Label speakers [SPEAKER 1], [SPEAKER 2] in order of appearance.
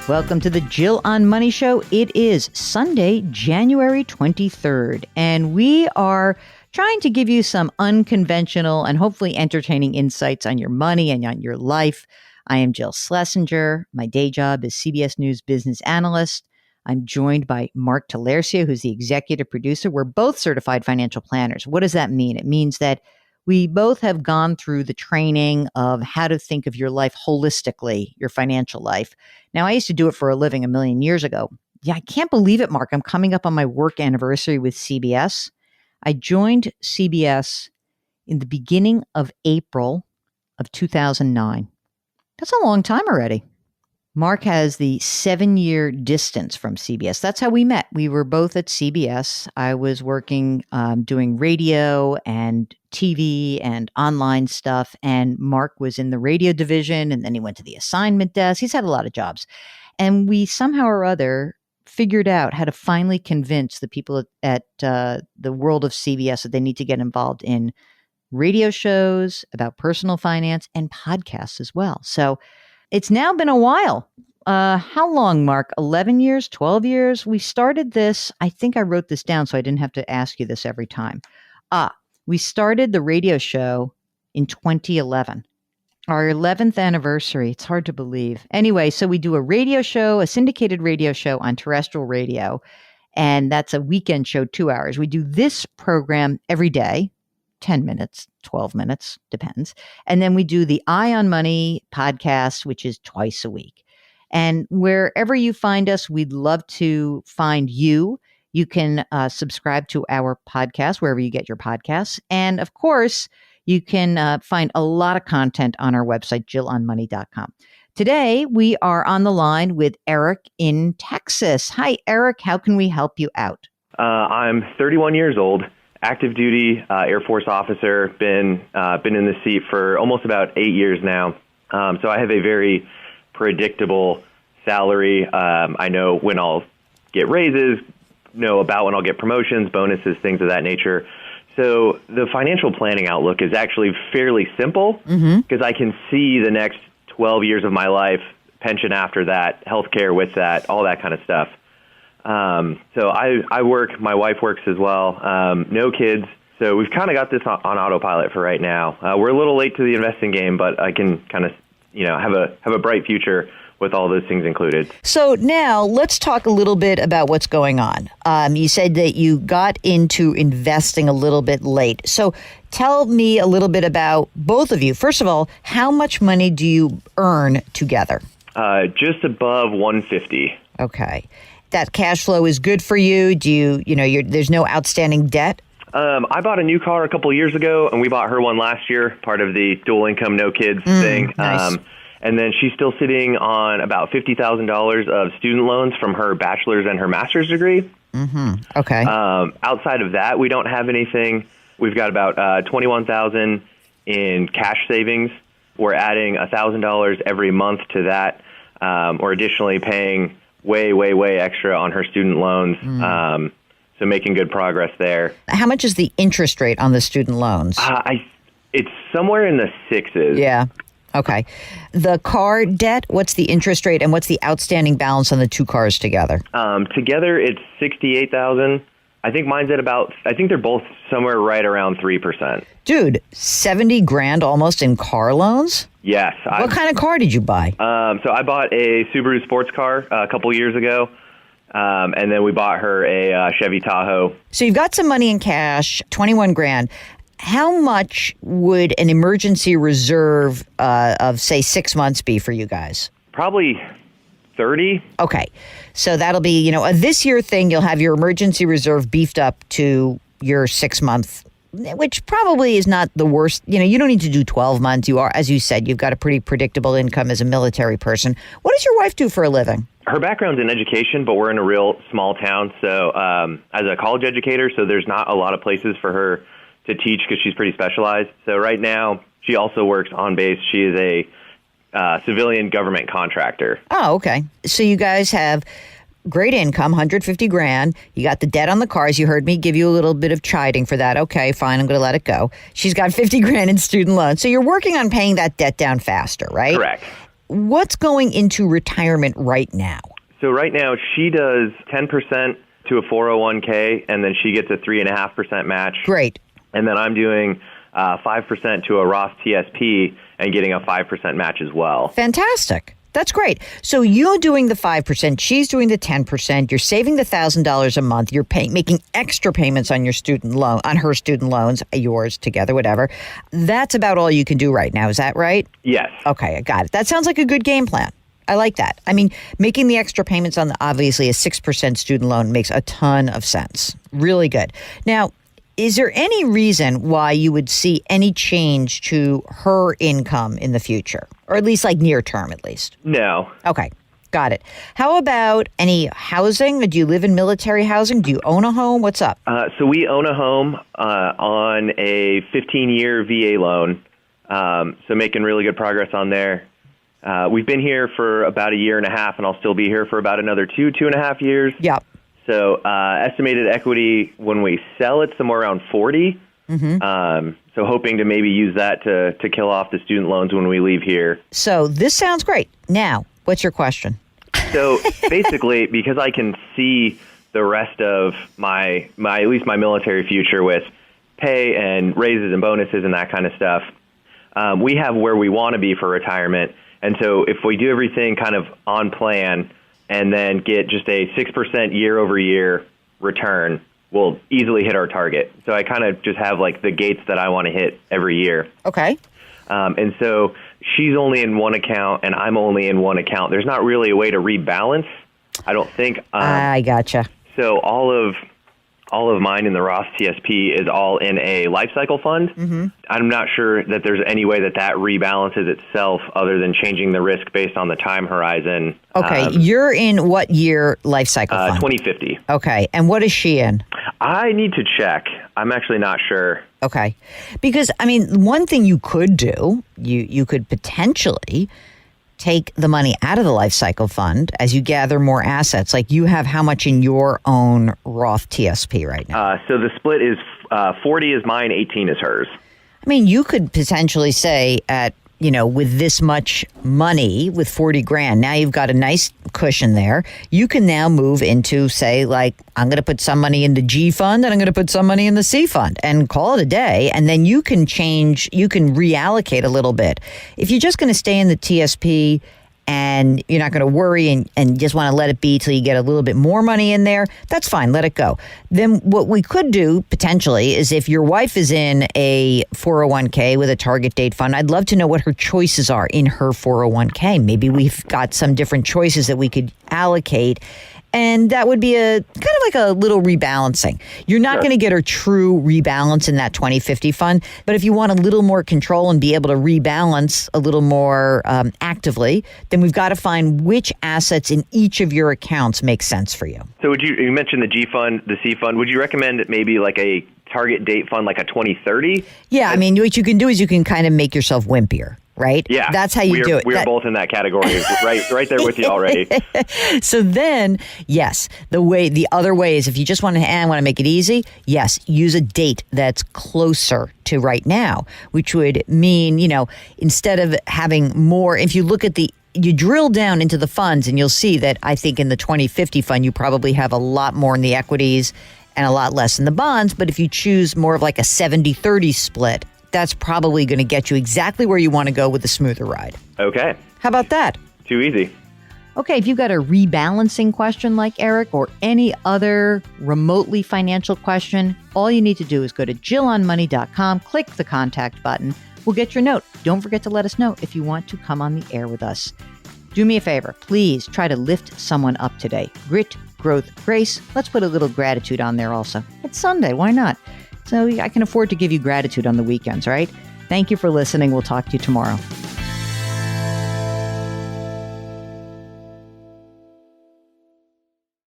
[SPEAKER 1] Welcome to the Jill on Money Show. It is Sunday, January 23rd, and we are trying to give you some unconventional and hopefully entertaining insights on your money and on your life. I am Jill Schlesinger. My day job is CBS News business analyst. I'm joined by Mark Talercia, who's the executive producer. We're both certified financial planners. What does that mean? It means that we both have gone through the training of how to think of your life holistically, your financial life. Now, I used to do it for a living a million years ago. Yeah, I can't believe it, Mark. I'm coming up on my work anniversary with CBS. I joined CBS in the beginning of April of 2009. That's a long time already. Mark has the 7-year distance from CBS. That's how we met. We were both at CBS. I was working doing radio and TV and online stuff, and Mark was in the radio division, and then he went to the assignment desk. He's had a lot of jobs. And we somehow or other figured out how to finally convince the people at the world of CBS that they need to get involved in radio shows about personal finance and podcasts as well. So it's now been a while. How long, Mark? 11 years, 12 years? We started this. I think I wrote this down so I didn't have to ask you this every time. We started the radio show in 2011. Our 11th anniversary. It's hard to believe. Anyway, so we do a radio show, a syndicated radio show on terrestrial radio, and that's a weekend show, 2 hours. We do this program every day. 10 minutes, 12 minutes, depends. And then we do the Eye on Money podcast, which is twice a week. And wherever you find us, we'd love to find you. You can subscribe to our podcast, wherever you get your podcasts. And of course, you can find a lot of content on our website, jillonmoney.com. Today, we are on the line with Eric in Texas. Hi, Eric. How can we help you out?
[SPEAKER 2] I'm 31 years old. Active duty Air Force officer, been in the seat for almost about 8 years now. So I have a very predictable salary. I know when I'll get raises, know about when I'll get promotions, bonuses, things of that nature. So the financial planning outlook is actually fairly simple because I can see the next 12 years of my life, pension after that, healthcare with that, all that kind of stuff. So I work, my wife works as well, no kids. So we've kind of got this on autopilot for right now. We're a little late to the investing game, but I can kind of, have a bright future with all those things included.
[SPEAKER 1] So now let's talk a little bit about what's going on. You said that you got into investing a little bit late. So tell me a little bit about both of you. First of all, how much money do you earn together?
[SPEAKER 2] Just above 150.
[SPEAKER 1] Okay. That cash flow is good for you? Do you there's no outstanding debt?
[SPEAKER 2] I bought a new car a couple of years ago, and we bought her one last year, part of the dual income, no kids thing.
[SPEAKER 1] Nice.
[SPEAKER 2] And then she's still sitting on about $50,000 of student loans from her bachelor's and her master's degree.
[SPEAKER 1] Okay.
[SPEAKER 2] Outside of that, we don't have anything. We've got about $21,000 in cash savings. We're adding $1,000 every month to that. We're additionally paying way extra on her student loans. So making good progress there.
[SPEAKER 1] How much is the interest rate on the student loans?
[SPEAKER 2] It's somewhere in the sixes.
[SPEAKER 1] Yeah. Okay. The car debt, what's the interest rate and what's the outstanding balance on the two cars together?
[SPEAKER 2] Together, it's $68,000. I think mine's at I think they're both somewhere right around 3%.
[SPEAKER 1] Dude, $70,000 almost in car loans?
[SPEAKER 2] Yes.
[SPEAKER 1] What kind of car did you buy?
[SPEAKER 2] So I bought a Subaru sports car a couple years ago. And then we bought her a Chevy Tahoe.
[SPEAKER 1] So you've got some money in cash, $21,000. How much would an emergency reserve of, say, 6 months be for you guys?
[SPEAKER 2] Probably 30.
[SPEAKER 1] Okay. So that'll be, this year thing, you'll have your emergency reserve beefed up to your 6 month, which probably is not the worst. You don't need to do 12 months. You are, as you said, you've got a pretty predictable income as a military person. What does your wife do for a living?
[SPEAKER 2] Her background's in education, but we're in a real small town. So as a college educator, so there's not a lot of places for her to teach because she's pretty specialized. So right now, she also works on base. She is a civilian government contractor.
[SPEAKER 1] Oh, okay. So you guys have great income, $150,000. You got the debt on the cars. You heard me give you a little bit of chiding for that. Okay, fine. I'm going to let it go. She's got $50,000 in student loans. So you're working on paying that debt down faster, right?
[SPEAKER 2] Correct.
[SPEAKER 1] what's going into retirement right now?
[SPEAKER 2] So right now she does 10% to a 401k, and then she gets a 3.5% match.
[SPEAKER 1] Great.
[SPEAKER 2] And then I'm doing 5% to a Roth TSP and getting a 5% match as well.
[SPEAKER 1] Fantastic. That's great. So you're doing the 5%, she's doing the 10%, you're saving the $1,000 a month, you're making extra payments on your student loan, on her student loans, yours together, whatever. That's about all you can do right now. Is that right?
[SPEAKER 2] Yes.
[SPEAKER 1] Okay, I got it. That sounds like a good game plan. I like that. I mean, making the extra payments on obviously a 6% student loan makes a ton of sense. Really good. Now, is there any reason why you would see any change to her income in the future? Or at least like near term, at least?
[SPEAKER 2] No.
[SPEAKER 1] Okay, got it. How about any housing? Do you live in military housing? Do you own a home? What's up?
[SPEAKER 2] So we own a home on a 15-year VA loan. So making really good progress on there. We've been here for about a year and a half, and I'll still be here for about another 2.5 years.
[SPEAKER 1] Yep.
[SPEAKER 2] So estimated equity when we sell it somewhere around 40. Mm-hmm. So hoping to maybe use that to kill off the student loans when we leave here.
[SPEAKER 1] So this sounds great. Now, what's your question?
[SPEAKER 2] So basically, because I can see the rest of my at least my military future with pay and raises and bonuses and that kind of stuff, we have where we want to be for retirement. And so if we do everything kind of on plan and then get just a 6% year over year return, we'll easily hit our target. So I kind of just have like the gates that I want to hit every year.
[SPEAKER 1] Okay.
[SPEAKER 2] And so she's only in one account and I'm only in one account. There's not really a way to rebalance, I don't think.
[SPEAKER 1] I gotcha.
[SPEAKER 2] So all of mine in the Roth TSP is all in a life cycle fund. Mm-hmm. I'm not sure that there's any way that rebalances itself other than changing the risk based on the time horizon.
[SPEAKER 1] Okay. You're in what year life cycle fund?
[SPEAKER 2] 2050.
[SPEAKER 1] Okay. And what is she in?
[SPEAKER 2] I need to check. I'm actually not sure.
[SPEAKER 1] Okay. Because, I mean, one thing you could do, you could potentially take the money out of the life cycle fund as you gather more assets. Like you have how much in your own Roth TSP right now?
[SPEAKER 2] So the split is 40 is mine, 18 is hers.
[SPEAKER 1] I mean, you could potentially say with this much money, with 40 grand, now you've got a nice cushion there. You can now move into, say, like, I'm going to put some money in the G fund and I'm going to put some money in the C fund and call it a day. And then you can reallocate a little bit. If you're just going to stay in the TSP and you're not going to worry and just want to let it be till you get a little bit more money in there, that's fine. Let it go. Then what we could do potentially is if your wife is in a 401k with a target date fund, I'd love to know what her choices are in her 401k. Maybe we've got some different choices that we could allocate. And that would be a kind of like a little rebalancing. You're not going to get a true rebalance in that 2050 fund. But if you want a little more control and be able to rebalance a little more actively, then we've got to find which assets in each of your accounts make sense for you.
[SPEAKER 2] So you mentioned the G fund, the C fund. Would you recommend maybe like a target date fund, like a 2030?
[SPEAKER 1] Yeah, I mean, what you can do is you can kind of make yourself wimpier. Right?
[SPEAKER 2] Yeah.
[SPEAKER 1] That's how you do it.
[SPEAKER 2] We're both in that category, right there with you already.
[SPEAKER 1] So then, yes, the other way is if you just want to make it easy, yes, use a date that's closer to right now, which would mean, instead of having more, if you look at you drill down into the funds and you'll see that I think in the 2050 fund, you probably have a lot more in the equities and a lot less in the bonds. But if you choose more of like a 70-30 split, that's probably going to get you exactly where you want to go with a smoother ride.
[SPEAKER 2] Okay.
[SPEAKER 1] How about that?
[SPEAKER 2] Too easy.
[SPEAKER 1] Okay, if you've got a rebalancing question like Eric or any other remotely financial question, all you need to do is go to jillonmoney.com, click the contact button. We'll get your note. Don't forget to let us know if you want to come on the air with us. Do me a favor. Please try to lift someone up today. Grit, growth, grace. Let's put a little gratitude on there also. It's Sunday. Why not? So I can afford to give you gratitude on the weekends, right? Thank you for listening. We'll talk to you tomorrow.